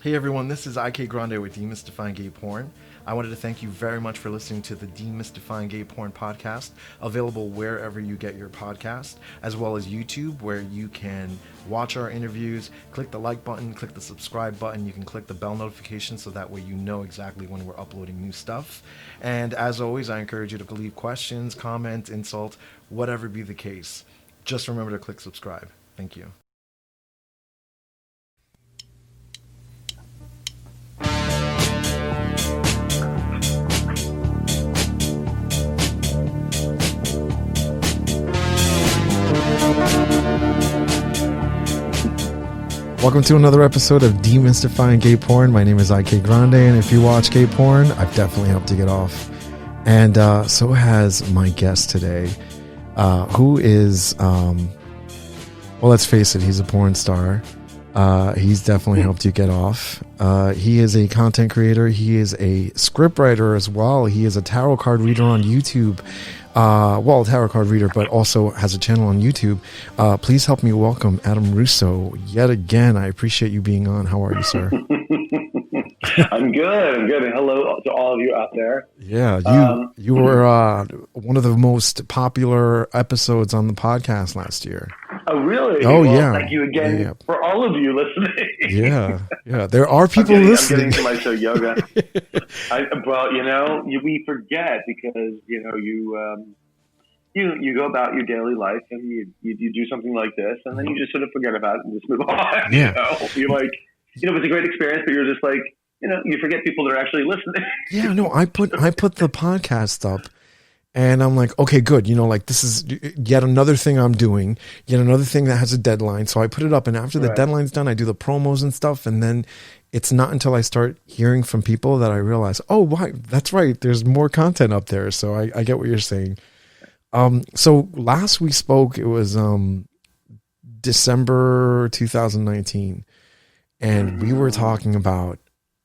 Hey everyone, this is IK Grande with Demystifying Gay Porn. I wanted to thank you very much for listening to the Demystifying Gay Porn podcast, available wherever you get your podcast, as well as YouTube, where you can watch our interviews, click the like button, click the subscribe button, you can click the bell notification so that way you know exactly when we're uploading new stuff. And as always, I encourage you to leave questions, comment, insult, whatever be the case. Just remember to click subscribe. Thank you. Welcome to another episode of Demystifying Gay Porn. My name is IK Grande, and if you watch gay porn, I've definitely helped you get off. And so has my guest today, who is, well, let's face it, he's a porn star. He's definitely helped you get off. He is a content creator. He is a scriptwriter as well. He is a tarot card reader on YouTube. Well, a tarot card reader, but also has a channel on YouTube. Please help me welcome Adam Russo yet again. I appreciate you being on. How are you, sir? I'm good. I'm good. And hello to all of you out there. Yeah, you were one of the most popular episodes on the podcast last year. Oh, really? Oh, well, yeah. Thank you again for all of you listening. Yeah. There are people listening. I'm getting to my show, yoga. Well, we forget because, you go about your daily life and you do something like this and then you just sort of forget about it and just move on. Yeah. You're like, it's a great experience, but you're just like, you forget people that are actually listening. Yeah, no, I put the podcast up and I'm like, okay, good. This is yet another thing I'm doing, yet another thing that has a deadline. So I put it up, and after the deadline's done, I do the promos and stuff. And then it's not until I start hearing from people that I realize, oh, why? That's right. There's more content up there. So I get what you're saying. So last we spoke, it was December 2019. And we were talking about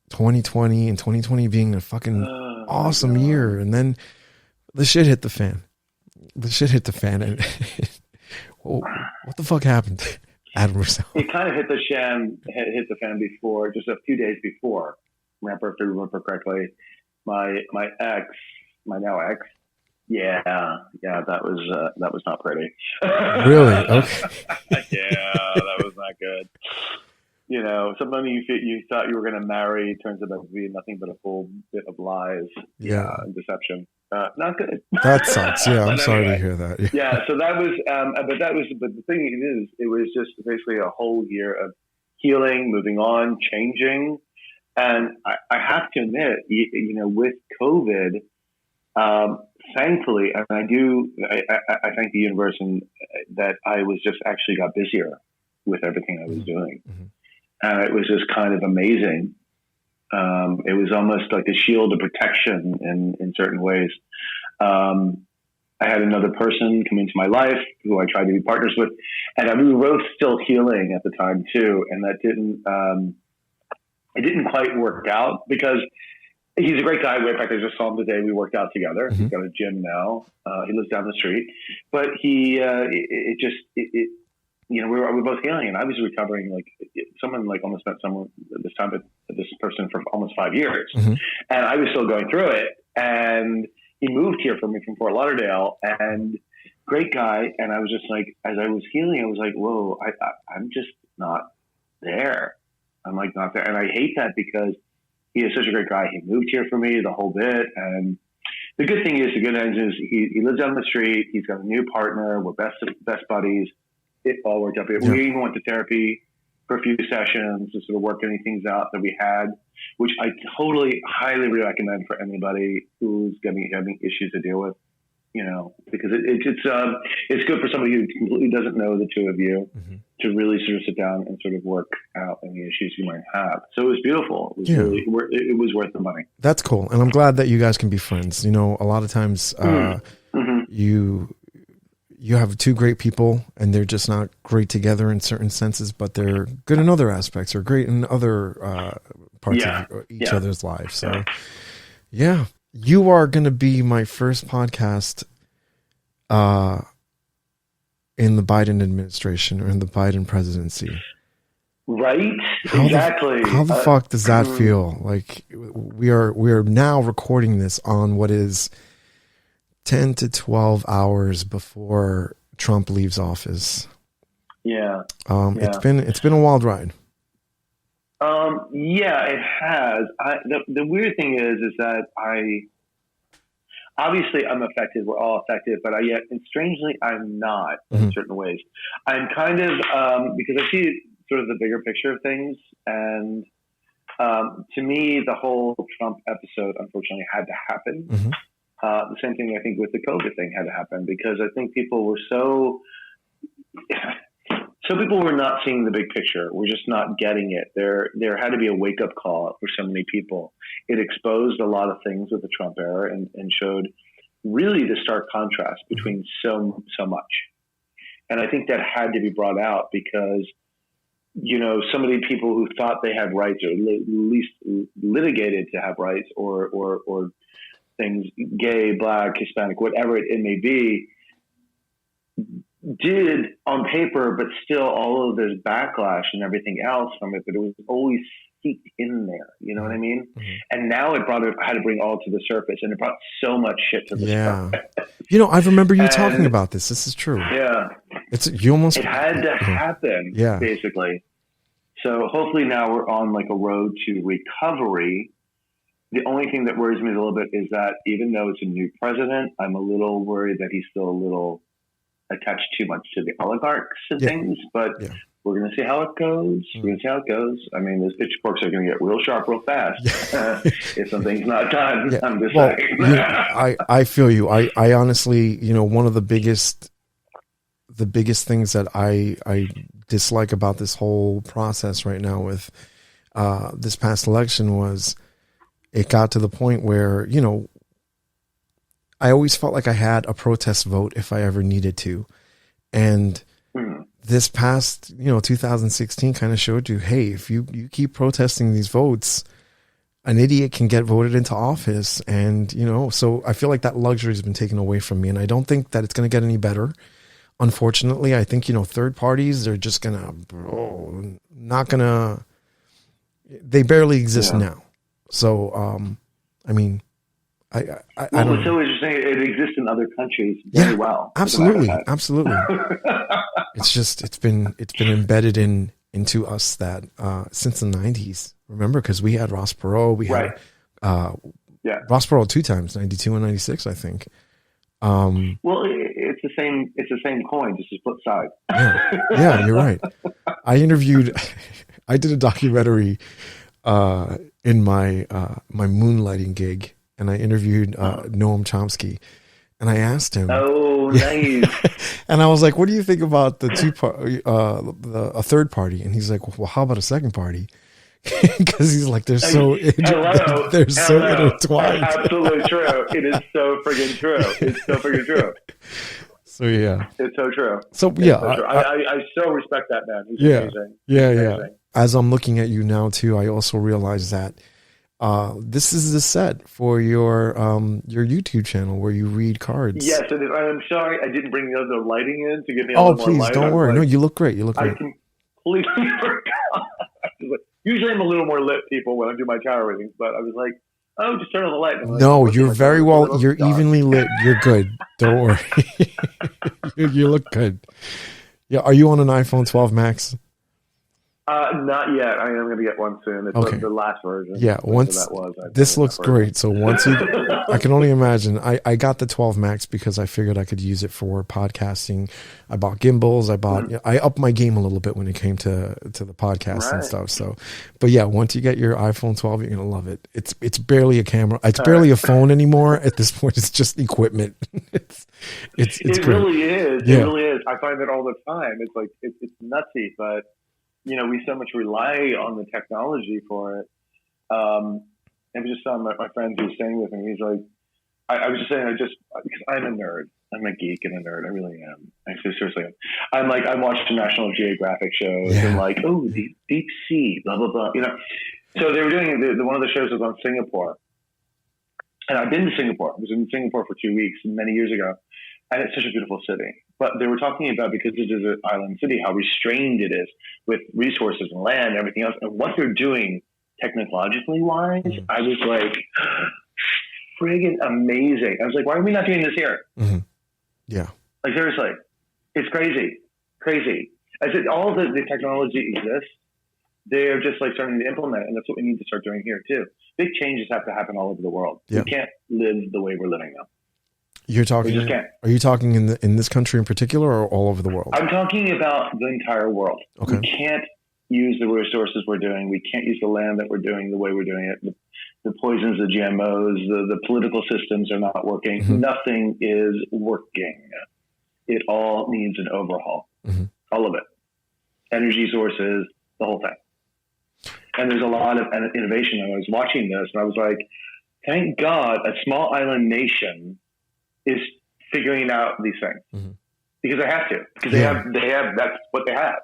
2020 and 2020 being a fucking awesome year. And then the shit hit the fan. And what the fuck happened, Adam Russo? It kind of hit the fan before, just a few days before. If I remember correctly, my ex, my now ex, that was not pretty. Really? Okay. Yeah, that was not good. Somebody you thought you were going to marry turns out to be nothing but a full bit of lies, and deception. Not good. That sucks. Yeah, I'm sorry to hear that. Yeah. So that was, but the thing is, it was just basically a whole year of healing, moving on, changing, and I have to admit, with COVID, thankfully, and I thank the universe and that I was just actually got busier with everything I was doing. Mm-hmm. And it was just kind of amazing. It was almost like a shield of protection in certain ways. I had another person come into my life who I tried to be partners with, and we were both still healing at the time too. And that it didn't quite work out because he's a great guy. In fact, I just saw him today. We worked out together. Mm-hmm. He's got a gym now. He lives down the street, but we were both healing, and I was recovering almost spent this person for almost 5 years, mm-hmm. and I was still going through it. And he moved here for me from Fort Lauderdale, and great guy. And I was just like, as I was healing, I was like, whoa, I'm just not there. I'm like not there, and I hate that because he is such a great guy. He moved here for me the whole bit, and the good thing is, he lives down the street. He's got a new partner. We're best buddies. It all worked out. Yeah. We even went to therapy for a few sessions to sort of work any things out that we had, which I totally highly recommend for anybody who's having issues to deal with, because it's good for somebody who completely doesn't know the two of you, mm-hmm. to really sort of sit down and sort of work out any issues you might have. So it was beautiful. It was it was worth the money. That's cool. And I'm glad that you guys can be friends. A lot of times mm-hmm. You have two great people and they're just not great together in certain senses, but they're good in other aspects or great in other parts of each other's lives. So you are going to be my first podcast in the Biden administration or in the Biden presidency. Right? Exactly. How the fuck does that feel? Like we are now recording this on what is 10 to 12 hours before Trump leaves office. Yeah. It's been a wild ride. Yeah, it has. The weird thing is that obviously I'm affected. We're all affected, but yet, and strangely, I'm not in certain ways. I'm kind of, because I see sort of the bigger picture of things. And, to me, the whole Trump episode, unfortunately, had to happen. The same thing, I think, with the COVID thing had to happen, because I think people were people were not seeing the big picture. We're just not getting it. There had to be a wake up call for so many people. It exposed a lot of things with the Trump era and showed really the stark contrast between so much. And I think that had to be brought out because, so many people who thought they had rights, or at least litigated to have rights, or things, gay, black, Hispanic, whatever it may be, did on paper, but still all of this backlash and everything else from it, but it was always seeped in there. You know what I mean? And now it had to bring all to the surface, and it brought so much shit to the surface. I remember you talking about this. This is true. Yeah. It had to happen, basically. So hopefully now we're on like a road to recovery. The only thing that worries me a little bit is that even though it's a new president, I'm a little worried that he's still a little attached too much to the oligarchs and things, but we're going to see how it goes. I mean, those pitchforks are going to get real sharp real fast if something's not done. I'm just saying. I feel you. I honestly, one of the biggest things that I dislike about this whole process right now with this past election was it got to the point where, I always felt like I had a protest vote if I ever needed to. And this past, 2016 kind of showed you, hey, if you keep protesting these votes, an idiot can get voted into office. And, so I feel like that luxury has been taken away from me. And I don't think that it's going to get any better. Unfortunately, I think, third parties, they're just they barely exist now. So, I mean, what's so interesting, it exists in other countries very well. Absolutely. It's been embedded into us that since the 90s. Remember, because we had Ross Perot, we had Ross Perot 2 times, 92 and 96, I think. Well, it's the same coin, just a flip side. Yeah, you're right. I did a documentary in my moonlighting gig. And I interviewed Noam Chomsky, and I asked him. Oh, nice! And I was like, "What do you think about the a third party?" And he's like, "Well, how about a second party?" Because he's like, "They're so intertwined." Absolutely true. It is so friggin' true. So yeah, it's so true. So yeah, I so respect that man. He's amazing. Yeah. As I'm looking at you now too, I also realize that. This is the set for your YouTube channel where you read cards. Yes, and I'm sorry I didn't bring the other lighting in to give me a little more light. Oh, please, don't worry. No, you look great. I completely forgot. Usually I'm a little more lit, people, when I do my tower readings, but I was like, oh, just turn on the light. No, you're very well. You're evenly lit. You're good. Don't worry. you look good. Yeah, are you on an iPhone 12 Max? Not yet. I am going to get one soon. It's the last version. Yeah, this looks great. So once I can only imagine. I got the 12 Max because I figured I could use it for podcasting. I bought gimbals. I upped my game a little bit when it came to the podcast and stuff. So, but yeah, once you get your iPhone 12, you're going to love it. It's barely a camera. It's barely a phone anymore at this point. It's just equipment. It's it great. Really is. Yeah. It really is. I find it all the time. It's like it's nutsy, but. We so much rely on the technology for it. And I was just telling my friend who was staying with me, he's like, I was just saying, because I'm a nerd. I'm a geek and a nerd. I really am. I seriously am. I watch the National Geographic shows and deep sea, blah, blah, blah. So they were doing, one of the shows was on Singapore. And I've been to Singapore. I was in Singapore for 2 weeks many years ago. And it's such a beautiful city. But they were talking about, because it is an island city, how restrained it is with resources and land and everything else. And what they're doing technologically wise, I was like, friggin' amazing. I was like, why are we not doing this here? Mm-hmm. Yeah. Like, seriously, it's crazy. I said, all the technology exists. They're just like starting to implement it. And that's what we need to start doing here too. Big changes have to happen all over the world. Yeah. We can't live the way we're living now. You're talking. We just can't. Are you talking in this country in particular, or all over the world? I'm talking about the entire world. Okay. We can't use the resources we're doing. We can't use the land that we're doing the way we're doing it. The poisons, the GMOs, the political systems are not working. Mm-hmm. Nothing is working. It all needs an overhaul. Mm-hmm. All of it. Energy sources, the whole thing. And there's a lot of innovation. I was watching this and I was like, thank God a small island nation is figuring out these things. Mm-hmm. Because they have to. Because they have, that's what they have.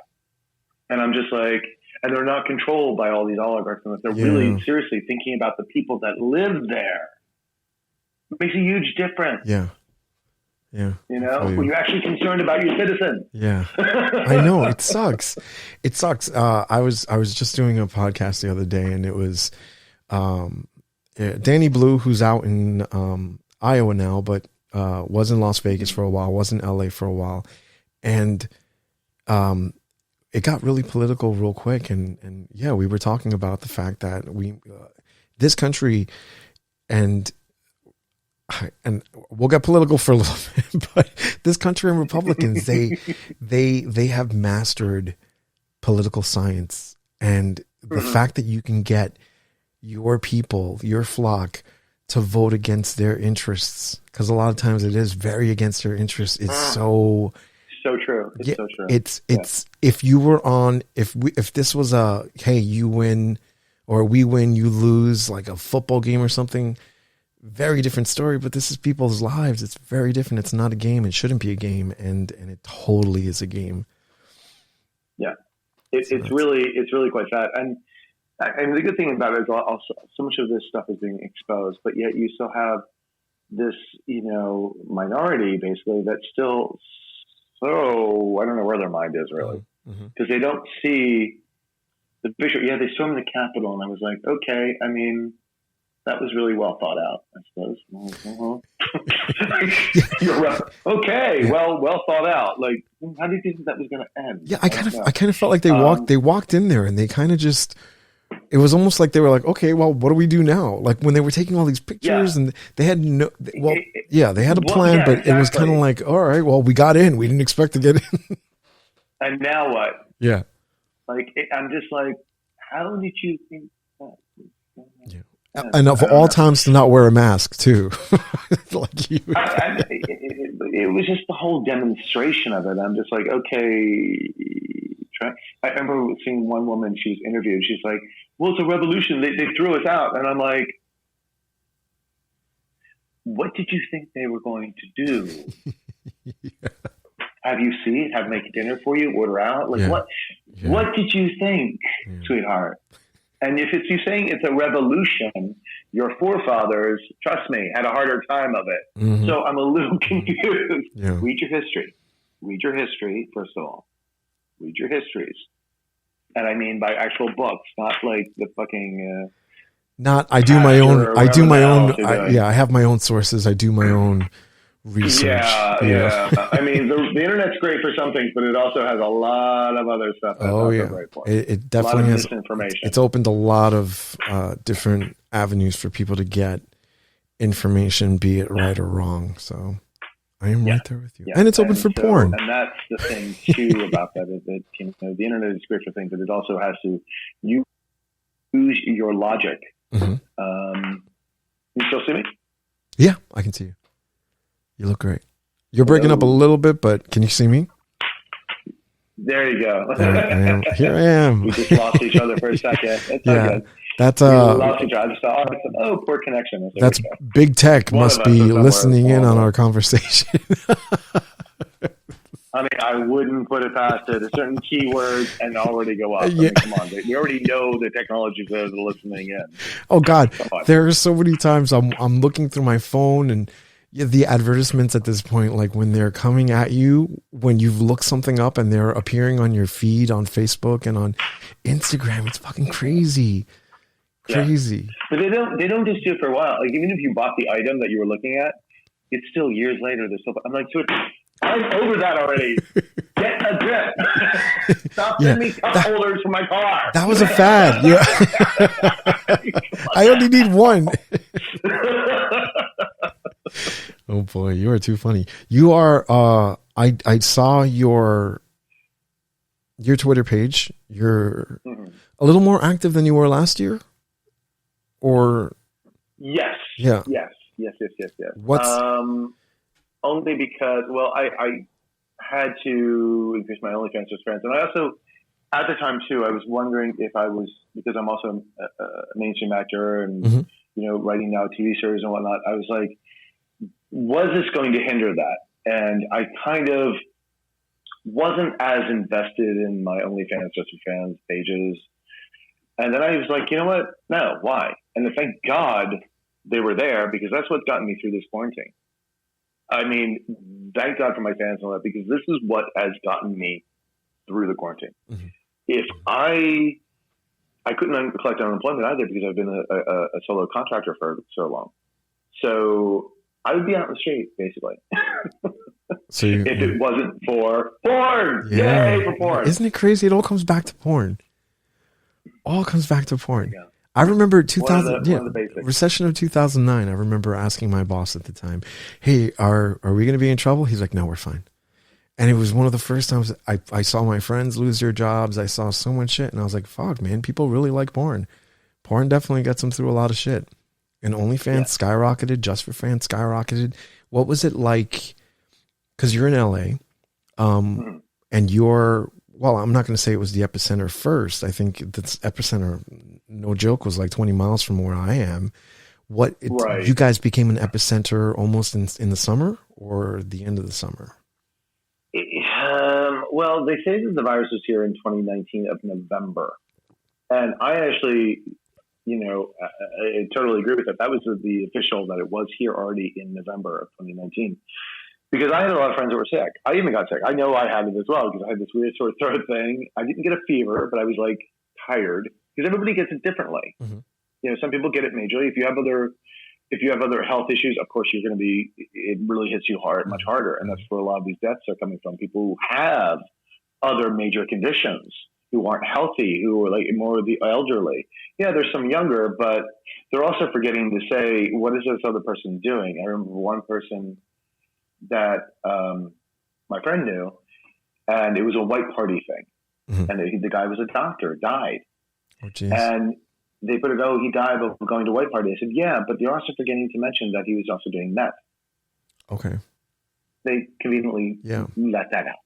And I'm just like, and they're not controlled by all these oligarchs. And they're really seriously thinking about the people that live there. It makes a huge difference. Yeah. Yeah. You know, when you're actually concerned about your citizens. Yeah. I know. It sucks. It sucks. I was just doing a podcast the other day, and it was Danny Blue, who's out in Iowa now, but was in Las Vegas for a while, was in LA for a while. And it got really political real quick. And yeah, we were talking about the fact that this country, and we'll get political for a little bit, but this country and Republicans, they have mastered political science. And the fact that you can get your people, your flock, to vote against their interests, because a lot of times it is very against their interests. It's so true. It's so true. It's if you were on, if this was a, hey, you win or we win, you lose, like a football game or something, very different story. But this is people's lives. It's very different. It's not a game. It shouldn't be a game, and it totally is a game. Yeah, it's really quite sad. And the good thing about it is also so much of this stuff is being exposed, but yet you still have this, minority basically that's still so, I don't know where their mind is really, because they don't see the picture. Yeah, they stormed the Capitol, and I was like, okay, I mean, that was really well thought out, I suppose. You're right. Okay, well thought out. Like, how do you think that was going to end? Yeah, I kind of felt like they walked in there and they kind of just. It was almost like they were like, okay, well, what do we do now? Like when they were taking all these pictures and they had they had a plan, but exactly. It was kind of like, all right, well, we got in. We didn't expect to get in. And now what? Yeah. Like, I'm just like, how did you think that? Yeah. And of all times to not wear a mask too. Like you. It was just the whole demonstration of it. I'm just like, okay. I remember seeing one woman, she was interviewed. She's like, well, it's a revolution. They threw us out. And I'm like, what did you think they were going to do? Yeah. Have you seen it? Have make dinner for you? Order out? Like what did you think, sweetheart? And if it's you saying it's a revolution, your forefathers, trust me, had a harder time of it. Mm-hmm. So I'm a little confused. Yeah. Read your history. Read your history, first of all. Read your histories. And I mean by actual books, not like the fucking... I have my own sources. I do my own research. Yeah. I mean, the internet's great for some things, but it also has a lot of other stuff. Great for. It definitely has misinformation. It's opened a lot of different avenues for people to get information, be it right or wrong. So I am right there with you. Yeah. And it's open for porn. And that's the thing too about that, is that the internet is great for things, but it also has to use your logic. Mm-hmm. You still see me? Yeah, I can see you. You look great. You're breaking up a little bit, but can you see me? There you go. Here I am. We just lost each other for a second. It's good. That's we lost each other. I just thought, poor connection. That's big tech must be listening in on our conversation. I mean, I wouldn't put it past it. A certain keywords and already go up. I mean, come on, we already know the technology for listening in. Oh God, there are so many times I'm looking through my phone and Yeah, the advertisements at this point, like when they're coming at you, when you've looked something up and they're appearing on your feed on Facebook and on Instagram, it's fucking crazy. Crazy. Yeah. But they don't just do it for a while. Like even if you bought the item that you were looking at, it's still years later. They're still. I'm like, dude, I'm over that already. Get a grip. Stop sending me cup holders for my car. That was a fad. Yeah. I only need one. Oh boy, you are too funny. You are. I saw your Twitter page. You're a little more active than you were last year, or yes, yeah, yes. What's only because I had to increase my OnlyFans with friends, and I also at the time too I was wondering if I was, because I'm also a mainstream actor and writing now TV series and whatnot. I was like, was this going to hinder that? And I kind of wasn't as invested in my OnlyFans, Just for Fans pages. And then I was like, you know what? No, why? And thank God they were there, because that's what's gotten me through this quarantine. I mean, thank God for my fans and all that, because this is what has gotten me through the quarantine. Mm-hmm. If I couldn't collect unemployment either, because I've been a solo contractor for so long. So I would be out in the street, basically. So if it wasn't for porn. Yeah. Yay for porn. Isn't it crazy? It all comes back to porn. All comes back to porn. Yeah. I remember 2000, recession of 2009. I remember asking my boss at the time, hey, are we going to be in trouble? He's like, no, we're fine. And it was one of the first times I saw my friends lose their jobs. I saw so much shit. And I was like, fuck, man, people really like porn. Porn definitely gets them through a lot of shit. And OnlyFans skyrocketed. Just for Fans skyrocketed. What was it like? Because you're in LA, and you're, well, I'm not going to say it was the epicenter first. I think the epicenter, no joke, was like 20 miles from where I am. You guys became an epicenter almost in the summer or the end of the summer? Well, they say that the virus was here in 2019 of November. And I actually, I totally agree with that. That was the official, that it was here already in November of 2019. Because I had a lot of friends that were sick. I even got sick. I know I had it as well, because I had this weird sore throat thing. I didn't get a fever, but I was like tired, because everybody gets it differently. Mm-hmm. Some people get it majorly. If you have other health issues, of course it really hits you much harder. And that's where a lot of these deaths are coming from. People who have other major conditions, who aren't healthy, who are like more of the elderly. Yeah, there's some younger, but they're also forgetting to say, what is this other person doing? I remember one person that my friend knew, and it was a white party thing. Mm-hmm. And the guy was a doctor, died. Oh, geez. And they put it, he died of going to white party. I said, yeah, but they're also forgetting to mention that he was also doing meth. Okay. They conveniently let that out.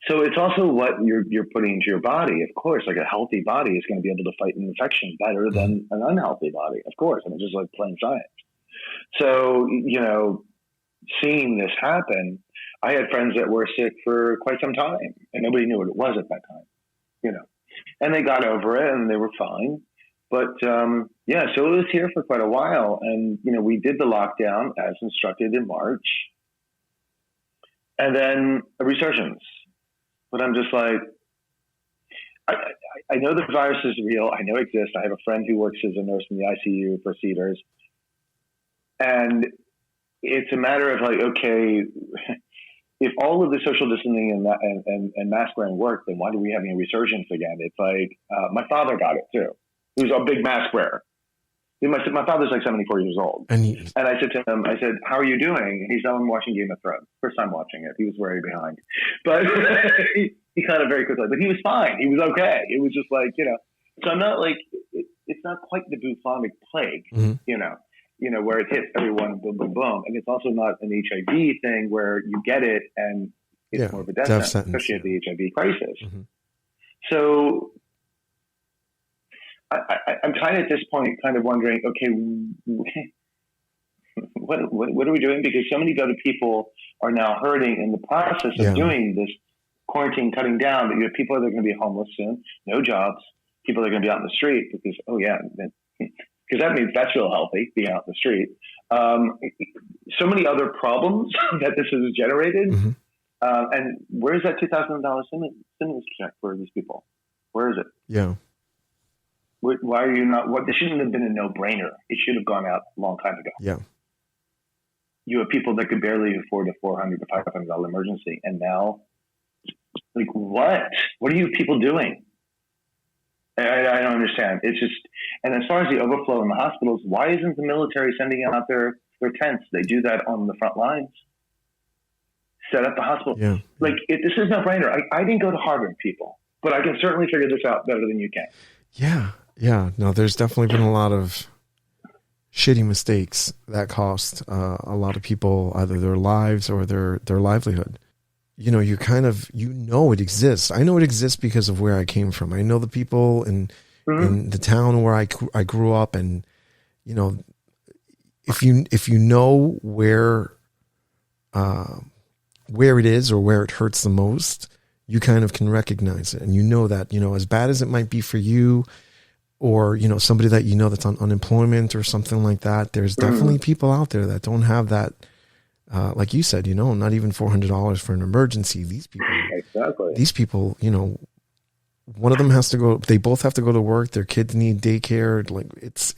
So it's also what you're putting into your body. Of course, like a healthy body is going to be able to fight an infection better than an unhealthy body. Of course. I mean, just like plain science. So, seeing this happen, I had friends that were sick for quite some time, and nobody knew what it was at that time, and they got over it and they were fine. But, so it was here for quite a while. And, we did the lockdown as instructed in March, and then a resurgence. But I'm just like, I know the virus is real. I know it exists. I have a friend who works as a nurse in the ICU for Cedars. And it's a matter of like, okay, if all of the social distancing and mask wearing work, then why are we having a resurgence again? It's like, my father got it too. He was a big mask wearer. My father's like 74 years old. And I said to him, how are you doing? He's I'm watching Game of Thrones. First time watching it. He was very behind. But he kind of very quickly, but he was fine. He was okay. It was just like, so I'm not like, it's not quite the bubonic plague, where it hits everyone, boom, boom, boom. And it's also not an HIV thing where you get it and it's more of a death sentence, especially at the HIV crisis. Mm-hmm. So I'm kind of at this point kind of wondering, okay, what are we doing? Because so many other people are now hurting in the process of doing this quarantine cutting down. That you have people that are going to be homeless soon, no jobs, people that are going to be out in the street because, because that means that's real healthy, being out in the street. so many other problems that this has generated. Mm-hmm. And where's that $2,000 stimulus check for these people? Where is it? Yeah. Why are you not? This shouldn't have been a no-brainer. It should have gone out a long time ago. Yeah. You have people that could barely afford a $400 to $500 emergency, and now, like, what? What are you people doing? I don't understand. It's just, and as far as the overflow in the hospitals, why isn't the military sending out their tents? They do that on the front lines. Set up the hospital. Yeah. Like, this is no brainer. I didn't go to Harvard, people, but I can certainly figure this out better than you can. Yeah. Yeah. No, there's definitely been a lot of shitty mistakes that cost a lot of people either their lives or their livelihood. You know, you kind of, it exists. I know it exists because of where I came from. I know the people in the town where I grew up, and, you know, if you know where it is or where it hurts the most, you kind of can recognize it. And you know that, you know, as bad as it might be for you, or, you know, somebody that you know that's on unemployment or something like that, there's definitely people out there that don't have that. Like you said, you know, not even $400 for an emergency. These people, you know, one of them has to go. They both have to go to work. Their kids need daycare. Like it's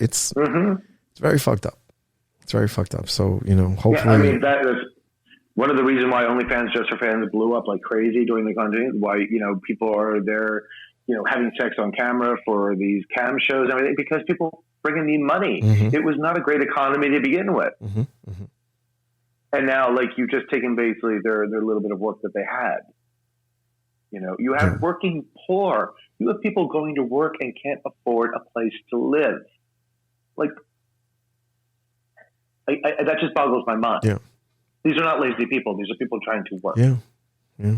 very fucked up. It's very fucked up. So, you know, hopefully. Yeah, I mean, that is one of the reasons why OnlyFans Just for Fans blew up like crazy during the pandemic. Why, you know, people are there, you know, having sex on camera for these cam shows and everything, because people friggin' need money. Mm-hmm. It was not a great economy to begin with. Mm-hmm. Mm-hmm. And now, like, you've just taken basically their little bit of work that they had. You know, you have working poor. You have people going to work and can't afford a place to live. Like, that just boggles my mind. Yeah. These are not lazy people. These are people trying to work. Yeah. Yeah.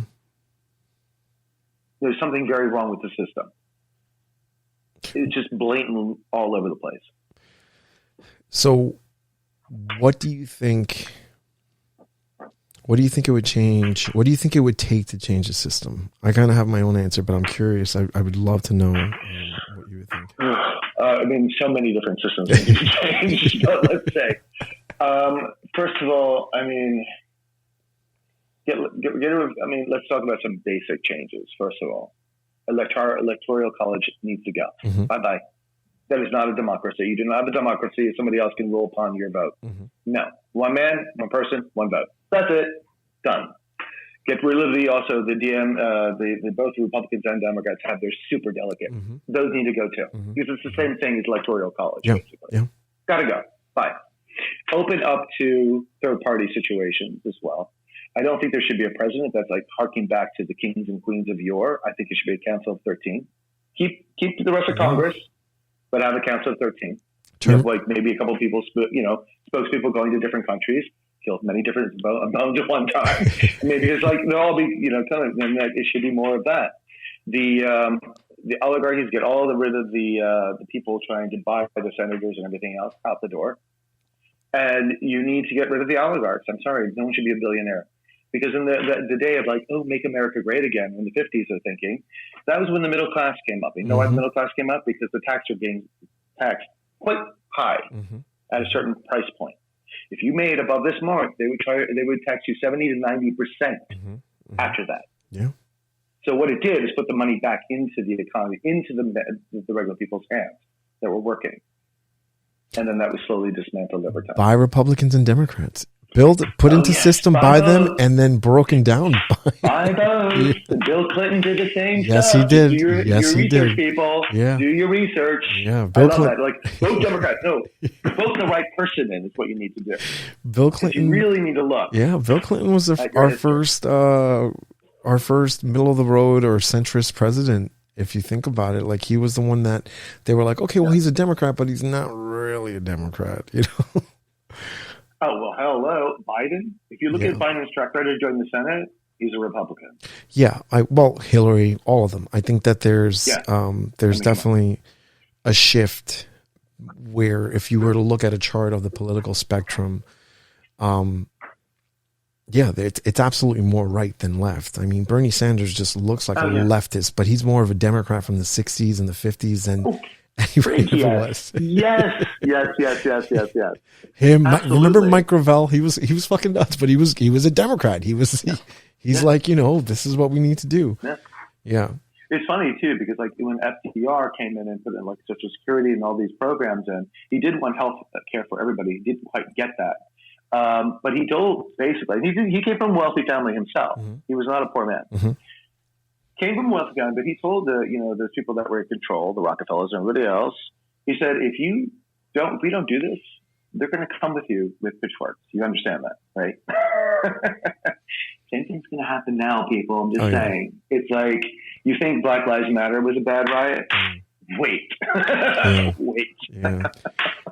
There's something very wrong with the system. It's just blatant all over the place. So what do you think it would change? What do you think it would take to change the system? I kind of have my own answer, but I'm curious. I would love to know what you would think. I mean, so many different systems need to be changed, but let's say. First of all, I mean, let's talk about some basic changes. First of all, electoral college needs to go. Mm-hmm. Bye-bye. That is not a democracy. You do not have a democracy if somebody else can rule upon your vote. Mm-hmm. No. One man, one person, one vote. That's it. Done. Get rid of the both Republicans and Democrats have their super delegate. Mm-hmm. Those need to go too. Mm-hmm. Because it's the same thing as electoral college, basically. Yeah. Gotta go. Bye. Open up to third party situations as well. I don't think there should be a president that's like harking back to the kings and queens of yore. I think it should be a council of 13. Keep the rest of Congress, but have a council of 13. You have like maybe a couple of people, spokespeople going to different countries, kill many different bones at one time. Maybe it's like they'll all be, and that it should be more of that. The oligarchies get rid of the people trying to buy the senators and everything else out the door. And you need to get rid of the oligarchs. I'm sorry, no one should be a billionaire. Because in the day of like, make America great again, in the 50s, they're thinking, that was when the middle class came up. You know why the middle class came up? Because the tax were being taxed quite high at a certain price point. If you made above this mark, they would tax you 70 to 90% after that. Yeah. So what it did is put the money back into the economy, into the regular people's hands that were working. And then that was slowly dismantled over time. By Republicans and Democrats. Put into system by them, and then broken down by those. Bill Clinton did the same stuff. Yes, he did. He did. People, do your research. Yeah, Bill Clinton. Like, vote Democrat. No, vote the right person in is what you need to do. Bill Clinton. You really need to look. Yeah, Bill Clinton was our first middle of the road or centrist president. If you think about it, like he was the one that they were like, okay, well, he's a Democrat, but he's not really a Democrat, Oh, well, hello, Biden. If you look at Biden's track record to join the Senate, he's a Republican. Yeah. Hillary, all of them. I think that there's definitely a shift where if you were to look at a chart of the political spectrum, it's absolutely more right than left. I mean, Bernie Sanders just looks like a leftist, but he's more of a Democrat from the 60s and the 50s Anybody ever Yes. was. Yes. Him, Absolutely. you remember Mike Gravel? He was fucking nuts, but he was a Democrat. He's like, this is what we need to do. Yeah. It's funny too, because like when FDR came in and put in like Social Security and all these programs in, he did want health care for everybody. He didn't quite get that. But he told basically, he came from a wealthy family himself. Mm-hmm. He was not a poor man. Mm-hmm. Came from a wealthy family, but he told those people that were in control, the Rockefellers and everybody else, he said, if we don't do this, they're going to come with you with pitchforks. You understand that, right? Same thing's going to happen now, people. I'm just saying. Yeah. It's like, you think Black Lives Matter was a bad riot? Wait. Yeah. Wait. Yeah.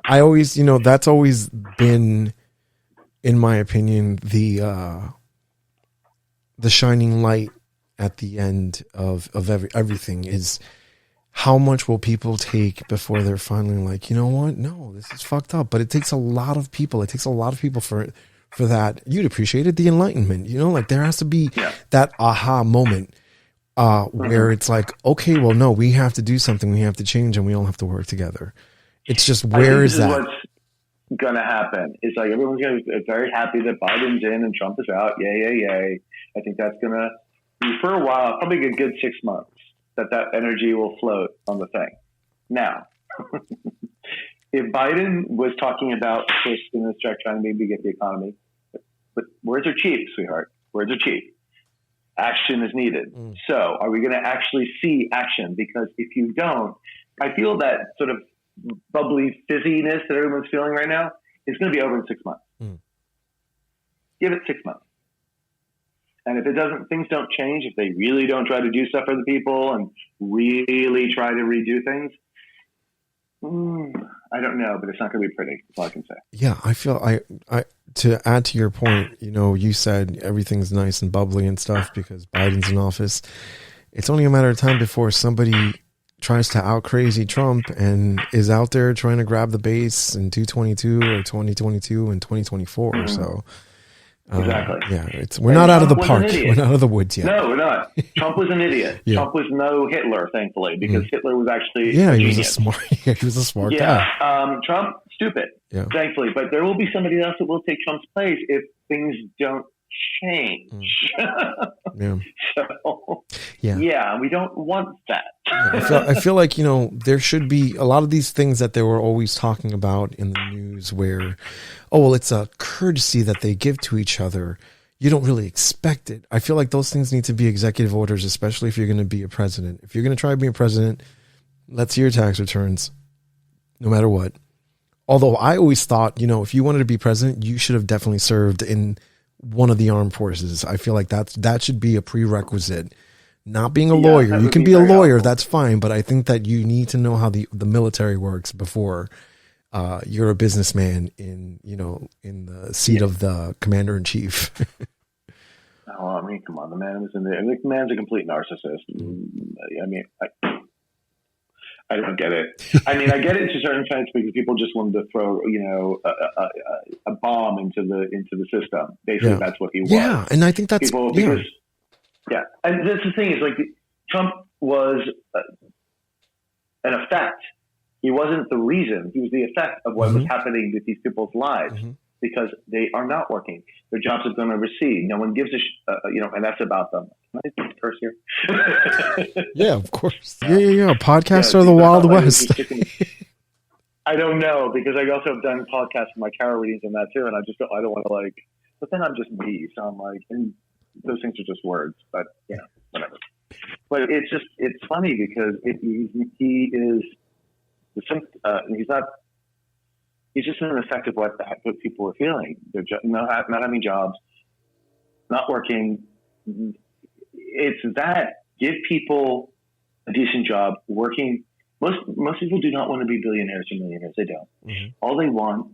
I always, that's always been, in my opinion, the shining light at the end of everything is how much will people take before they're finally like, you know what? No, this is fucked up. But it takes a lot of people. It takes a lot of people for that. You'd appreciate it. The enlightenment, like there has to be that aha moment where it's like, okay, well, no, we have to do something. We have to change and we all have to work together. It's just, where is that? What's going to happen? It's like everyone's going to be very happy that Biden's in and Trump is out. Yay. I think that's going to be for a while, probably a good 6 months, that energy will float on the thing. Now, if Biden was talking about first stimulus check, trying to maybe get the economy, but words are cheap, sweetheart. Words are cheap. Action is needed. So are we going to actually see action? Because if you don't, I feel that sort of bubbly fizziness that everyone's feeling right now is going to be over in 6 months. Give it 6 months. And if it doesn't, things don't change, if they really don't try to do stuff for the people and really try to redo things, I don't know, but it's not going to be pretty. That's all I can say. Yeah, I feel I to add to your point, you said everything's nice and bubbly and stuff because Biden's in office. It's only a matter of time before somebody tries to out crazy Trump and is out there trying to grab the base in 2022 or 2022 and 2024. So exactly. Yeah, we're not out of the park. We're not out of the woods yet. No, we're not. Trump was an idiot. Yeah. Trump was no Hitler, thankfully, because Hitler was actually he was a smart guy. Trump, stupid, thankfully. But there will be somebody else that will take Trump's place if things don't change. So, we don't want that. I feel like, there should be a lot of these things that they were always talking about in the news where, it's a courtesy that they give to each other. You don't really expect it. I feel like those things need to be executive orders, especially if you're going to be a president. If you're going to try to be a president, let's see your tax returns, no matter what. Although I always thought, if you wanted to be president, you should have definitely served in one of the armed forces. I feel like that should be a prerequisite. Not being a lawyer. You can be a lawyer, that's fine, but I think that you need to know how the military works before you're a businessman in the seat of the commander in chief. I mean, come on, the man was in there. The man's a complete narcissist. I mean, I don't get it. I mean, I get it to a certain extent because people just wanted to throw, a bomb into the system. Basically, that's what he was. Yeah, and I think that's and that's the thing is like Trump was an effect. He wasn't the reason. He was the effect of what was happening with these people's lives because they are not working. Their jobs are going to recede. No one gives and that's about them. Can I curse here? Yeah, of course. Yeah. Podcasts are the Wild West. I don't know because I also have done podcasts for my tarot readings and that too, and I don't want to but then I'm just me, so I'm like, and those things are just words, but whatever. But it's funny because he is. He's just an effect of what people are feeling. They're not having jobs, not working. It's that give people a decent job, working. Most people do not want to be billionaires or millionaires. They don't. All they want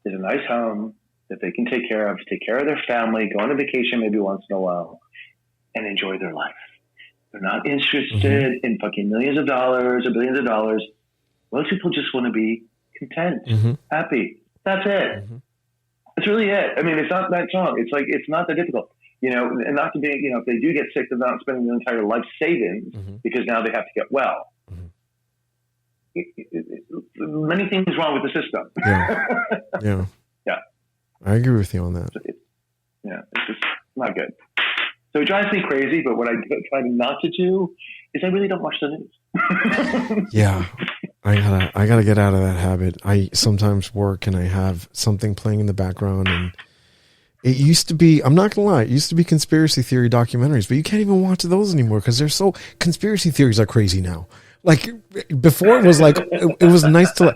is a nice home that they can take care of their family, go on a vacation maybe once in a while, and enjoy their life. They're not interested in fucking millions of dollars or billions of dollars. Most people just want to be content, happy. That's it. That's really it. I mean, it's not that strong. It's like, it's not that difficult, and not to be, if they do get sick, they're not spending their entire life savings because now they have to get well. many things wrong with the system. Yeah. Yeah. I agree with you on that. It's just not good. So it drives me crazy, but what I try not to do is I really don't watch the news. Yeah. I gotta get out of that habit. I sometimes work and I have something playing in the background, and it used to be, I'm not gonna lie, it used to be conspiracy theory documentaries, but you can't even watch those anymore because conspiracy theories are crazy now. Like before, it was like it was nice to.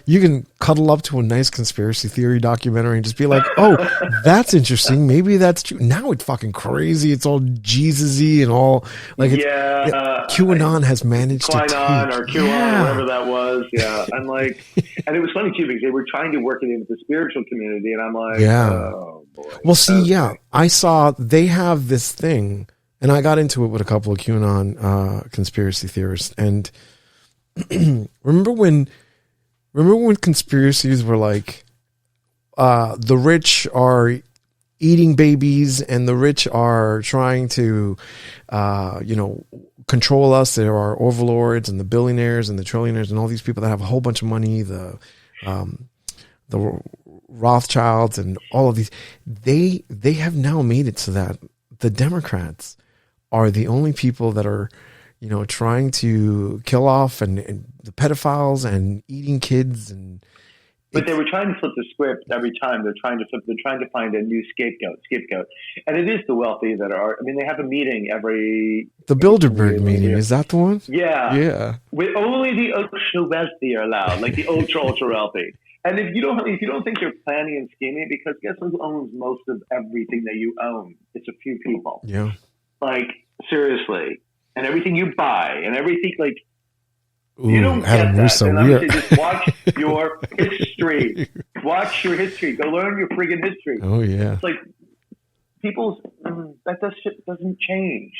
You can cuddle up to a nice conspiracy theory documentary and just be like, "Oh, that's interesting. Maybe that's true." Now it's fucking crazy. It's all Jesus-y and all like. QAnon has managed to take or QAnon, whatever that was. Yeah, I'm like, and it was funny too because they were trying to work it into the spiritual community, and I'm like, oh boy. Well, see, I saw they have this thing. And I got into it with a couple of QAnon conspiracy theorists. And remember when conspiracies were like, the rich are eating babies and the rich are trying to, control us. There are overlords and the billionaires and the trillionaires and all these people that have a whole bunch of money, the Rothschilds and all of these. They have now made it so that the Democrats are the only people that are, trying to kill off and the pedophiles and eating kids. But they were trying to flip the script every time. They're trying to find a new scapegoat. And it is the wealthy that are, they have a meeting the Bilderberg meeting. Is that the one? Yeah. Yeah. With only the ultra wealthy are allowed, like the ultra wealthy. And if you don't think you're planning and scheming, because guess who owns most of everything that you own? It's a few people. Yeah. Like, seriously. And everything you buy and everything, like, ooh, you don't Adam get Russo, that. And I would say just watch your history. Watch your history. Go learn your friggin' history. Oh, yeah. It's like, that shit doesn't change.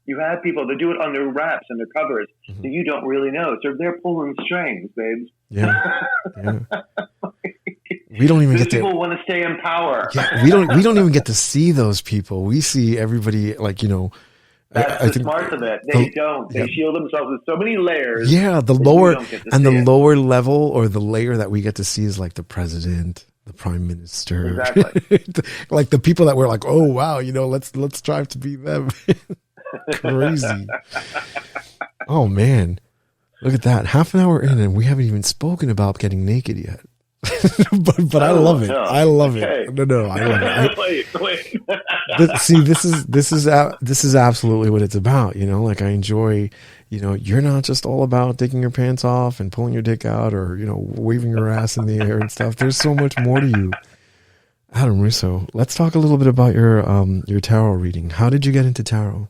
You have people that do it under wraps, under covers, that you don't really know. So they're pulling strings, babes. Yeah. We don't even get people want to stay in power. Yeah, we don't even get to see those people. We see everybody like, That's the smarts of it. They don't. They shield themselves with so many layers. Yeah, the lower level or the layer that we get to see is like the president, the prime minister. Exactly. Like the people that we're like, oh wow, let's strive to be them. Crazy. Oh man. Look at that. Half an hour in and we haven't even spoken about getting naked yet. but I love it. I love it. No, I love it. Wait. See, this is absolutely what it's about. Like I enjoy. You're not just all about taking your pants off and pulling your dick out, or waving your ass in the air and stuff. There's so much more to you, Adam Russo. Let's talk a little bit about your tarot reading. How did you get into tarot?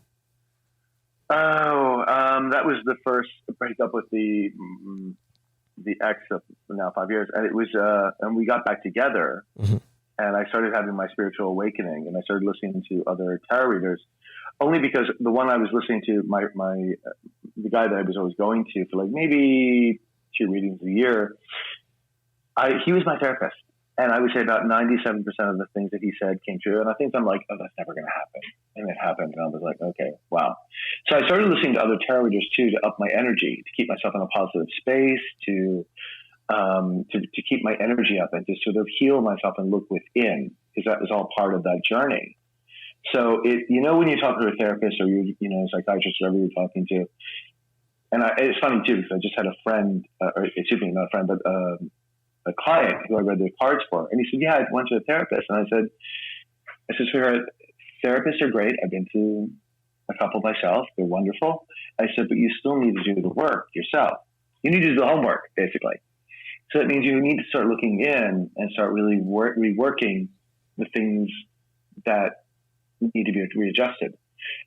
That was the first breakup with the ex of now 5 years, and it was and we got back together, and I started having my spiritual awakening, and I started listening to other tarot readers, only because the one I was listening to, the guy that I was always going to for like maybe 2 readings a year, he was my therapist, and I would say about 97% of the things that he said came true, and I think I'm like, oh, that's never going to happen, and it happened, and I was like, okay, wow. So I started listening to other tarot readers too, to up my energy, to keep myself in a positive space, to keep my energy up, and to sort of heal myself and look within, because that was all part of that journey. So when you talk to a therapist or a psychiatrist, whoever you're talking to, and it's funny too, because I just had a friend, not a friend, but a client who I read their cards for, and he said, yeah, I went to a therapist, and I said, sweetheart, therapists are great. I've been to a couple myself. They're wonderful. I said, but you still need to do the work yourself. You need to do the homework, basically. So that means you need to start looking in and start really reworking the things that need to be readjusted.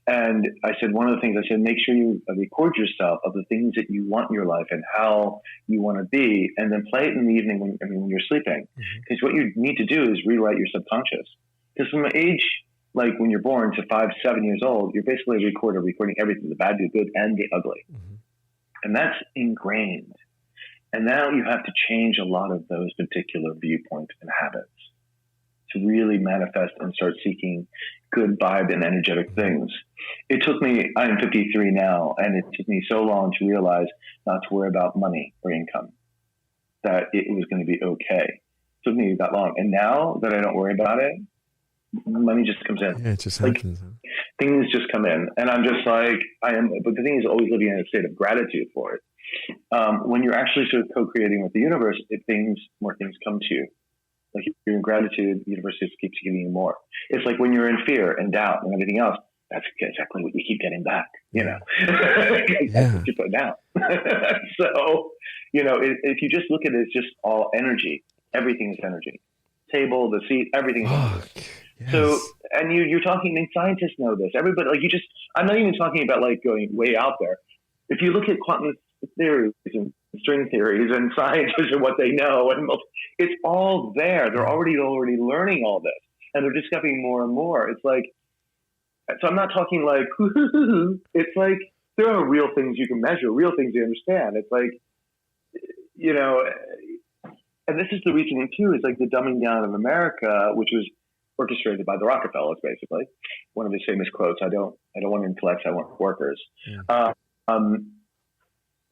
And I said, one of the things I said, make sure you record yourself of the things that you want in your life and how you want to be, and then play it in the evening when you're sleeping. Because what you need to do is rewrite your subconscious. Because from the age, like when you're born to 5, 7 years old, you're basically recording everything, the bad, the good, and the ugly. And that's ingrained. And now you have to change a lot of those particular viewpoints and habits to really manifest and start seeking good vibe and energetic things. It took me, I'm 53 now, and it took me so long to realize not to worry about money or income, that it was going to be okay. It took me that long. And now that I don't worry about it, money just comes in. Yeah, it just like, happens. Things just come in. And I'm just like, but the thing is always living in a state of gratitude for it. When you're actually sort of co-creating with the universe, more things come to you. Like you're in gratitude, the universe just keeps giving you more. It's like when you're in fear and doubt and everything else, that's exactly what you keep getting back, you know. That's what you put down. So, you know, if you just look at it, it's just all energy. Everything is energy. Table, the seat, everything is energy. Yes. So, and you're talking, and scientists know this. Everybody, like I'm not even talking about like going way out there. If you look at quantum theories and string theories and scientists and what they know, and it's all there. They're already learning all this, and they're discovering more and more. It's like, so I'm not talking like, it's like there are real things you can measure, real things you understand. It's like, you know, and this is the reasoning too, is like the dumbing down of America, which was orchestrated by the Rockefellers, basically. One of his famous quotes, I don't want intellects, I want workers. Yeah.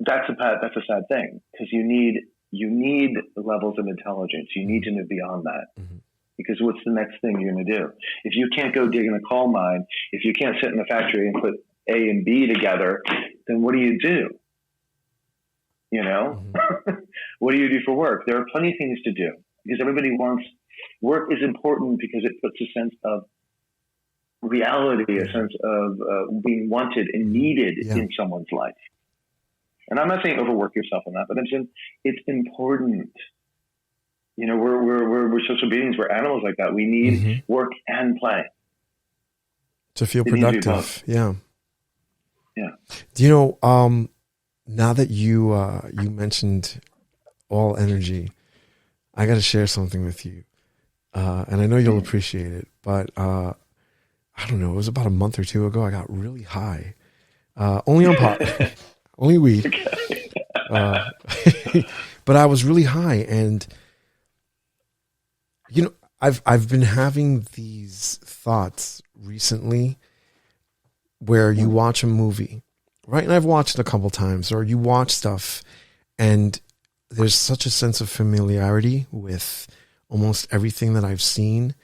That's a sad thing, because you need levels of intelligence. You need to move beyond that. Mm-hmm. Because what's the next thing you're going to do? If you can't go dig in a coal mine, if you can't sit in a factory and put A and B together, then what do you do? You know, mm-hmm. What do you do for work? There are plenty of things to do, because everybody wants work is important because it puts a sense of reality, a sense of being wanted and needed in someone's life. And I'm not saying overwork yourself on that, but I'm saying it's important. You know, we're social beings. We're animals like that. We need work and play to feel productive. Yeah. Yeah. Do you know, now that you mentioned all energy, I got to share something with you. And I know you'll appreciate it, but I don't know, it was about a month or two ago. I got really high, only on pot, only weed. But I was really high, and you know, I've been having these thoughts recently where you watch a movie, right? And I've watched it a couple times, or you watch stuff and there's such a sense of familiarity with almost everything that I've seen,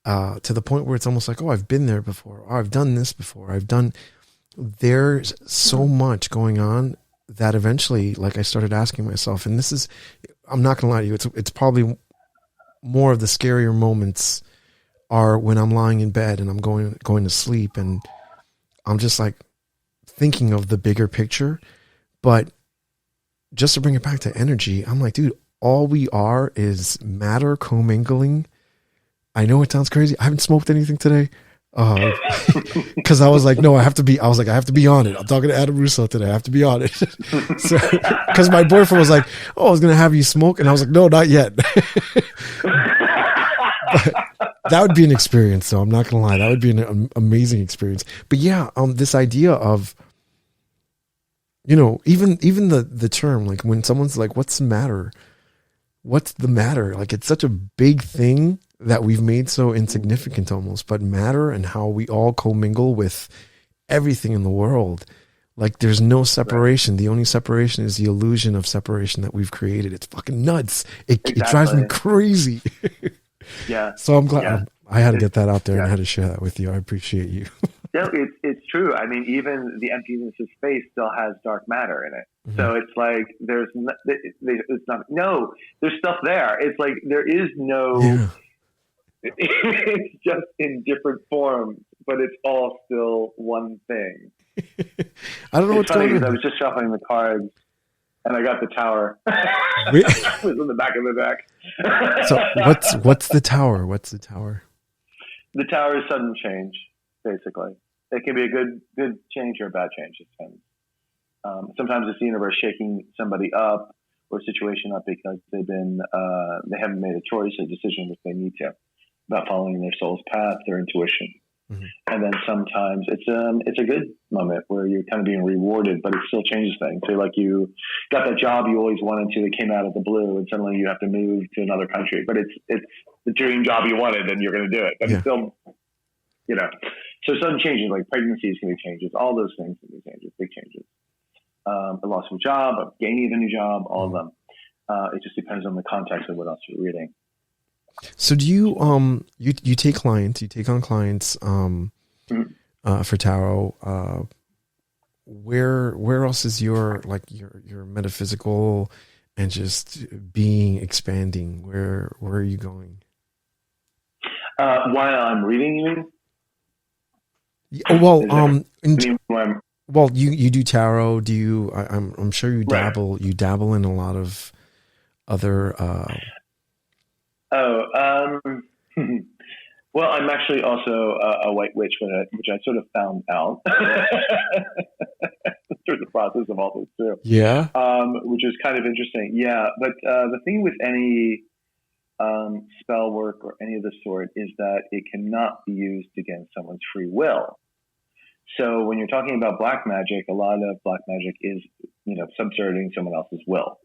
to the point where it's almost like, oh, I've been there before, or I've done this before. There's so much going on that eventually, like, I started asking myself, and this is, I'm not going to lie to you, it's probably more of the scarier moments are when I'm lying in bed and I'm going to sleep, and I'm just like thinking of the bigger picture. But just to bring it back to energy, I'm like, dude, all we are is matter commingling. I know it sounds crazy. I haven't smoked anything today. Cause I was like, no, I have to be on it. I'm talking to Adam Russo today. I have to be on it. So, cause my boyfriend was like, oh, I was going to have you smoke. And I was like, no, not yet. That would be an experience, though. I'm not going to lie. That would be an amazing experience. But yeah, this idea of, you know, even the term, like when someone's like, what's the matter? What's the matter? Like, it's such a big thing that we've made so insignificant almost, but matter and how we all commingle with everything in the world. Like, there's no separation. Right. The only separation is the illusion of separation that we've created. It's fucking nuts. It drives me crazy. Yeah. So I'm glad I had to get that out there and I had to share that with you. I appreciate you. No, it's true. I mean, even the emptiness of space still has dark matter in it. Mm-hmm. So it's like there's stuff there. It's like there is no. Yeah. It's just in different forms, but it's all still one thing. I don't know what's going on. I was just shuffling the cards, and I got the tower. It was in the back of the deck. So what's the tower? What's the tower? The tower is sudden change, basically. It can be a good change or a bad change. It depends. Sometimes it's the universe shaking somebody up or a situation up because they haven't made a choice, a decision which they need to, about following their soul's path, their intuition. And then sometimes it's a good moment where you're kind of being rewarded, but it still changes things. So like you got that job you always wanted to, that came out of the blue, and suddenly you have to move to another country, but it's the dream job you wanted, and you're going to do it. But it's still, so sudden changes like pregnancies can be changes. All those things can be changes, big changes. The loss of a job, of gaining a new job, all of them. It just depends on the context of what else you're reading. So do you you take clients, you take on clients for tarot? Where else is your metaphysical and just being expanding? Where are you going? While I'm reading, you mean? Well, you do tarot. Do you? I'm sure you dabble. Right. You dabble in a lot of other. Well, I'm actually also a white witch, which I sort of found out through the process of all this too. Yeah. Which is kind of interesting. Yeah, but the thing with any spell work or any of the sort is that it cannot be used against someone's free will. So when you're talking about black magic, a lot of black magic is, subserving someone else's will.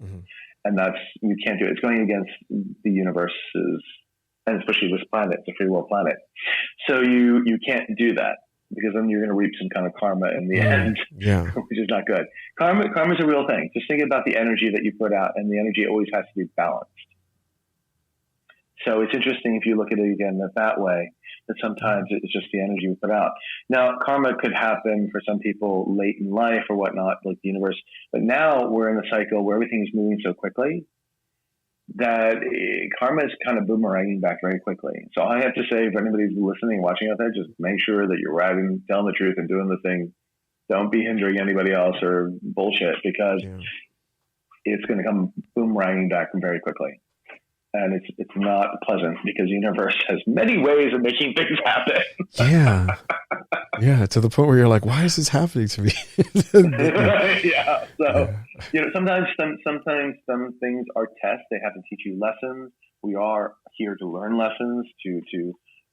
And you can't do it. It's going against the universe's, and especially this planet, it's a free will planet. So you can't do that, because then you're going to reap some kind of karma in the end, which is not good. Karma is a real thing. Just think about the energy that you put out, and the energy always has to be balanced. So it's interesting if you look at it again that way, that sometimes it's just the energy we put out. Now, karma could happen for some people late in life or whatnot, like the universe. But now we're in a cycle where everything is moving so quickly that karma is kind of boomeranging back very quickly. So I have to say, for anybody who's listening, watching out there, just make sure that you're telling the truth and doing the thing. Don't be hindering anybody else or bullshit, because it's going to come boomeranging back very quickly. And it's not pleasant, because the universe has many ways of making things happen. Yeah, to the point where you're like, why is this happening to me? Sometimes some things are tests. They have to teach you lessons. We are here to learn lessons, to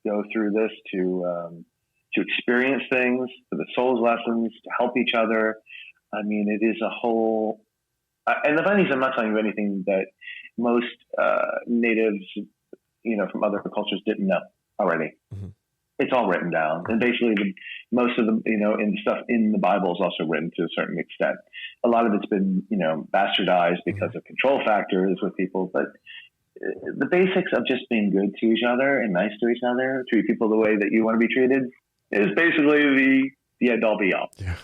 go through this, to experience things, for the soul's lessons, to help each other. I mean, it is a whole. And the funny thing is, I'm not telling you anything that most natives, from other cultures didn't know already. It's all written down, and basically most of the, in stuff in the Bible is also written to a certain extent. A lot of it's been, bastardized because of control factors with people, but the basics of just being good to each other and nice to each other, treat people the way that you want to be treated, is basically the end all be all. Yeah.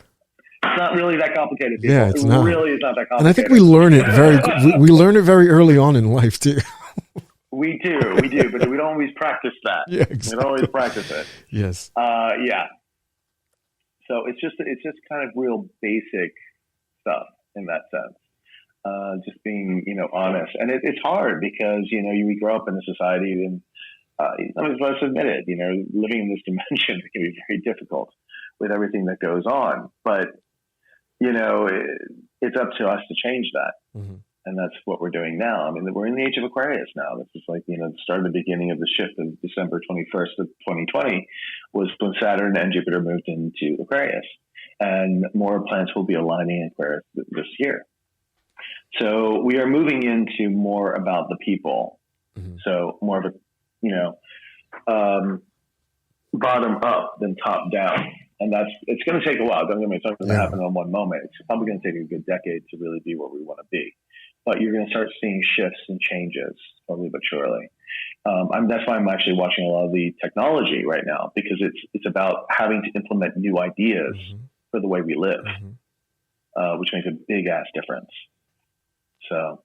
It's not really that complicated. People. Yeah, it's not. Really is not that complicated. And I think we learn it very early on in life too. We do, but we don't always practice that. Yeah, exactly. We don't always practice it. Yes. So it's just kind of real basic stuff in that sense. Just being, honest, and it's hard because we grow up in a society, and let's admit it. Living in this dimension can be very difficult with everything that goes on, but it's up to us to change that. And that's what we're doing now. I mean, we're in the age of Aquarius now. This is like, the start of the beginning of the shift of December 21st of 2020 was when Saturn and Jupiter moved into Aquarius, and more planets will be aligning in Aquarius this year. So we are moving into more about the people. So more of a, bottom up than top down. And it's going to take a while. Don't get me wrong, it's not going to happen in one moment. It's probably going to take a good decade to really be where we want to be. But you're going to start seeing shifts and changes, slowly but surely. That's why I'm actually watching a lot of the technology right now, because it's about having to implement new ideas for the way we live, which makes a big ass difference. So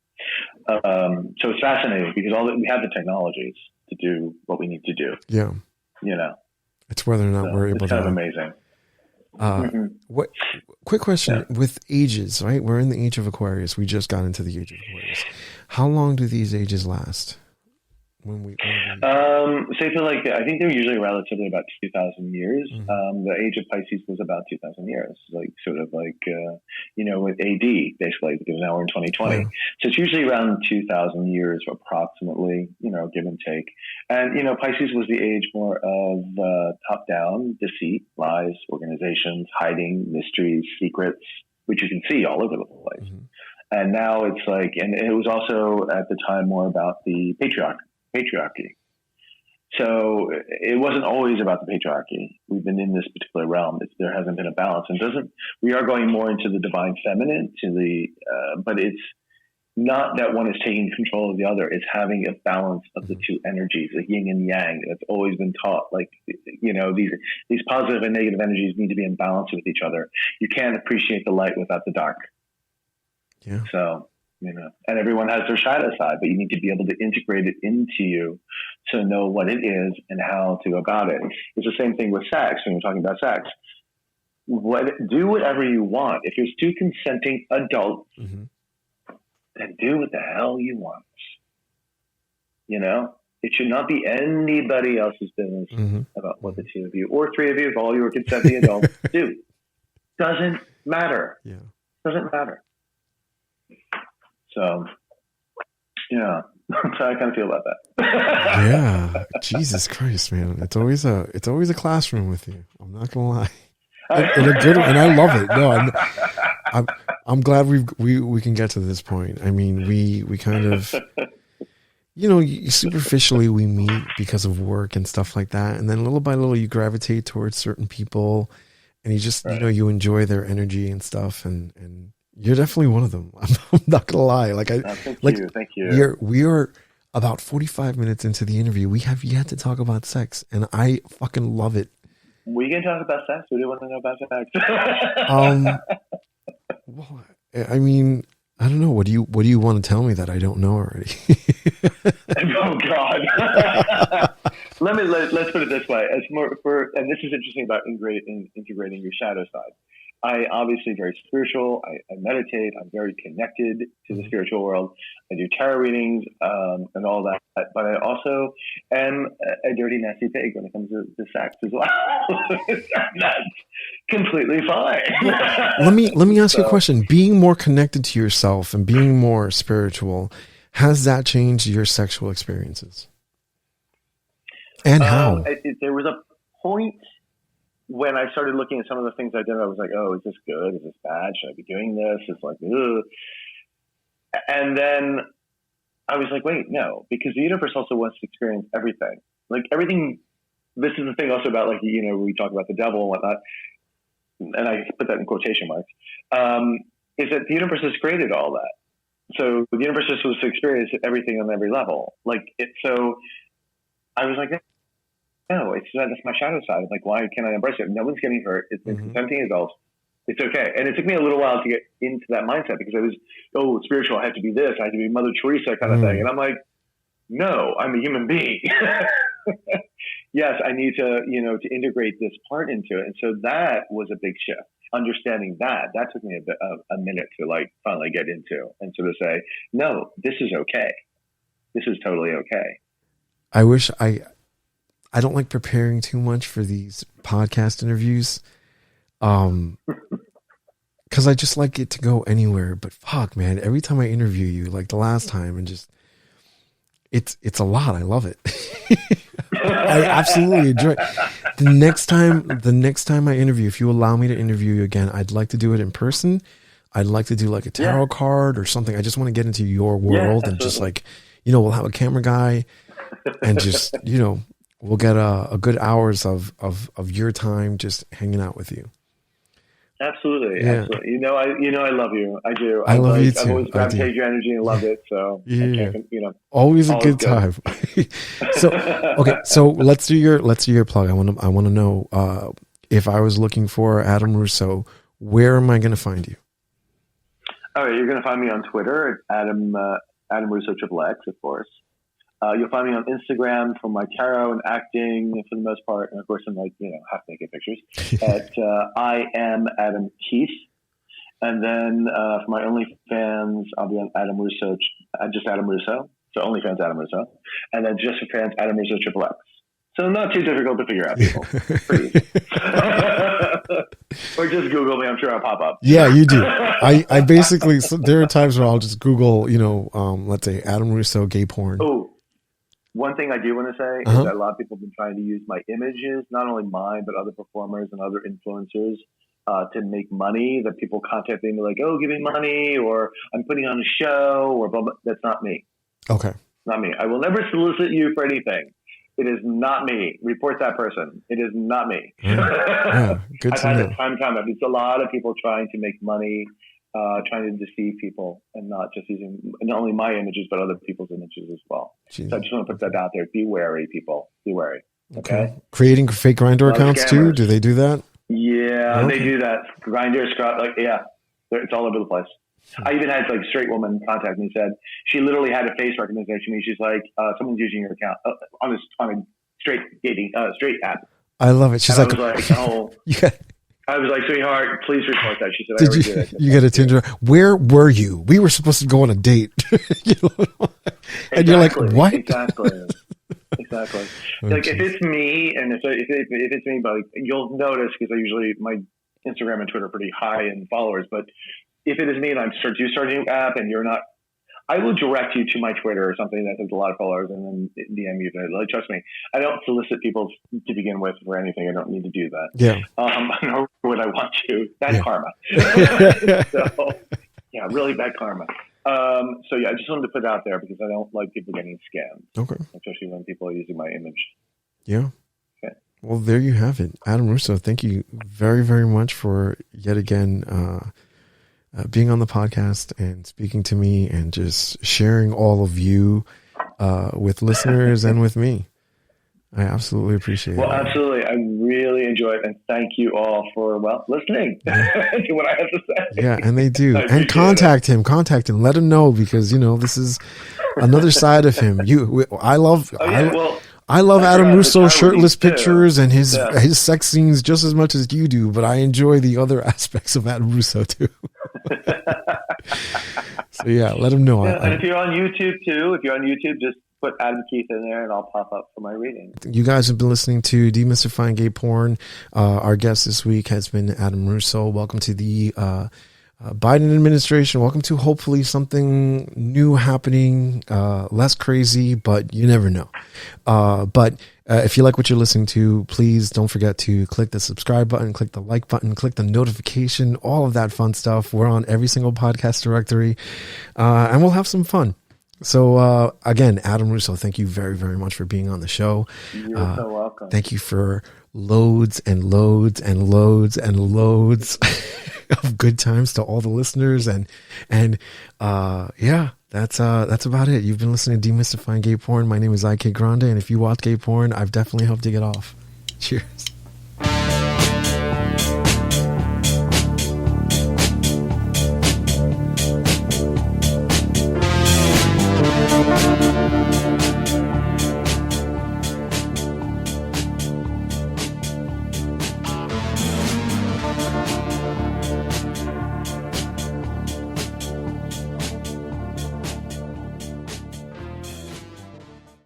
it's fascinating because we have the technologies to do what we need to do. Yeah, it's whether or not we're able to. It's kind of amazing. What? Quick question with ages, right? We're in the age of Aquarius. We just got into the age of Aquarius. How long do these ages last? When we So I feel like, I think they're usually relatively about 2,000 years. The age of Pisces was about 2,000 years, like sort of like, with AD basically, because now we're in 2020. So it's usually around 2,000 years approximately, give and take. And, Pisces was the age more of top down, deceit, lies, organizations, hiding, mysteries, secrets, which you can see all over the place. And now it's like, and it was also at the time more about the patriarchy. So it wasn't always about the patriarchy. We've been in this particular realm. There hasn't been a balance, and we are going more into the divine feminine but it's not that one is taking control of the other. It's having a balance of the two energies, the yin and yang. That's always been taught. Like, these positive and negative energies need to be in balance with each other. You can't appreciate the light without the dark. Yeah. So, and everyone has their shadow side, but you need to be able to integrate it into you to know what it is and how to go about it. It's the same thing with sex. When we're talking about sex, do whatever you want. If there's two consenting adults, then do what the hell you want. It should not be anybody else's business about what the two of you or three of you, if all you are consenting adults, do. Doesn't matter. Yeah. Doesn't matter. So, yeah, that's how I kind of feel about that. Yeah, Jesus Christ, man! It's always a classroom with you. I'm not gonna lie, and a good one, and I love it. No, I'm glad we can get to this point. I mean, we kind of, superficially we meet because of work and stuff like that, and then little by little you gravitate towards certain people, and you just you enjoy their energy and stuff, and you're definitely one of them. I'm not gonna lie. Thank you. We are about 45 minutes into the interview. We have yet to talk about sex, and I fucking love it. We can talk about sex. We do want to know about sex. Well, I mean, I don't know. What do you want to tell me that I don't know already? Oh God. Let's put it this way. And this is interesting about integrating your shadow side. I obviously very spiritual. I meditate. I'm very connected to the spiritual world. I do tarot readings and all that. But I also am a dirty, nasty pig when it comes to sex as well. That's completely fine. Let me ask you a question. Being more connected to yourself and being more spiritual, has that changed your sexual experiences? And how? There was a point when I started looking at some of the things I did, I was like, oh, is this good? Is this bad? Should I be doing this? It's like, ugh. And then I was like, wait, no, because the universe also wants to experience everything. Like everything, this is the thing also about like, we talk about the devil and whatnot, and I put that in quotation marks, is that the universe has created all that. So the universe just was to experience everything on every level. So I was like, no, that's my shadow side. I'm like, why can't I embrace it? No one's getting hurt. It's consenting adults. It's okay. And it took me a little while to get into that mindset because I was, spiritual. I have to be this. I have to be Mother Teresa kind of thing. And I'm like, no, I'm a human being. Yes, I need to, to integrate this part into it. And so that was a big shift. Understanding that took me a minute to like finally get into and sort of say, no, this is okay. This is totally okay. I wish I don't like preparing too much for these podcast interviews. Cause I just like it to go anywhere, but fuck man, every time I interview you, like the last time and just, it's a lot. I love it. I absolutely enjoy it. The next time I interview, if you allow me to interview you again, I'd like to do it in person. I'd like to do like a tarot card or something. I just want to get into your world and just like, we'll have a camera guy and just, we'll get a good hours of your time just hanging out with you. Absolutely. Yeah. Absolutely. I love you. I do. I love you too. I've always gravitated your energy and loved it. So yeah. Always a good time. So, okay. So let's do your plug. I want to know, if I was looking for Adam Russo, where am I going to find you? All right. You're going to find me on Twitter at Adam Russo XXX, of course. You'll find me on Instagram for my tarot and acting for the most part. And of course, I'm like, half naked pictures at I am Adam Keith. And then for my OnlyFans, I'll be on Adam Russo, just Adam Russo. So OnlyFans Adam Russo, and then just for fans Adam Russo Triple X. So not too difficult to figure out, people. Pretty easy. Or just Google me. I'm sure I'll pop up. Yeah, you do. I basically, so there are times where I'll just Google, let's say Adam Russo gay porn. Oh, one thing I do want to say is that a lot of people have been trying to use my images, not only mine, but other performers and other influencers, to make money. That people contact me like, oh, give me money, or I'm putting on a show, or blah, blah. That's not me. Okay. Not me. I will never solicit you for anything. It is not me. Report that person. It is not me. Yeah, good I've to had know. it time and time. It's a lot of people trying to make money, trying to deceive people, and not just using not only my images, but other people's images as well. Jeez. So I just want to put that out there. Be wary, people. Be wary. Okay. Creating fake Grindr accounts too? Do they do that? Yeah, they do that. Grindr, it's all over the place. I even had like a straight woman contact me and said she literally had a face recognition. She's like, someone's using your account on a straight dating, straight app. I love it. She's and like, I was like, oh, I was like, sweetheart, please report that. She said, I already did it. You get a Tinder. Where were you? We were supposed to go on a date. And you're like, what? Exactly. Oh, like if it's me, and if it's me, but you'll notice because I usually my Instagram and Twitter are pretty high in followers, but if it is me and I'm starting a new app and you're not, I will direct you to my Twitter or something that has a lot of followers and then DM you. Like, trust me, I don't solicit people to begin with for anything. I don't need to do that. Yeah. Nor would I want to. Bad karma. So, yeah, really bad karma. So yeah, I just wanted to put it out there because I don't like people getting scammed. Okay. Especially when people are using my image. Yeah. Okay. Well, there you have it. Adam Russo, thank you very, very much for yet again being on the podcast and speaking to me and just sharing all of you with listeners and with me. I absolutely appreciate it. Well, absolutely. I really enjoy it. And thank you all for, listening to what I have to say. Yeah, and they do. And contact him. Let him know because, this is another side of him. I love Adam Russo's shirtless pictures and his sex scenes just as much as you do, but I enjoy the other aspects of Adam Russo too. So yeah, let him know. Yeah, and if you're on YouTube too, just put Adam Keith in there and I'll pop up for my reading. You guys have been listening to Demystifying Gay Porn. Our guest this week has been Adam Russo. Welcome to the Biden administration. Welcome to hopefully something new happening, less crazy, but you never know. But if you like what you're listening to, please don't forget to click the subscribe button, click the like button, click the notification, all of that fun stuff. We're on every single podcast directory, and we'll have some fun. So again, Adam Russo, thank you very, very much for being on the show. You're so welcome. Thank you for loads and loads and loads and loads of good times to all the listeners. And yeah, that's about it. You've been listening to Demystifying Gay Porn. My name is IK Grande. And if you watch gay porn, I've definitely helped you get off. Cheers.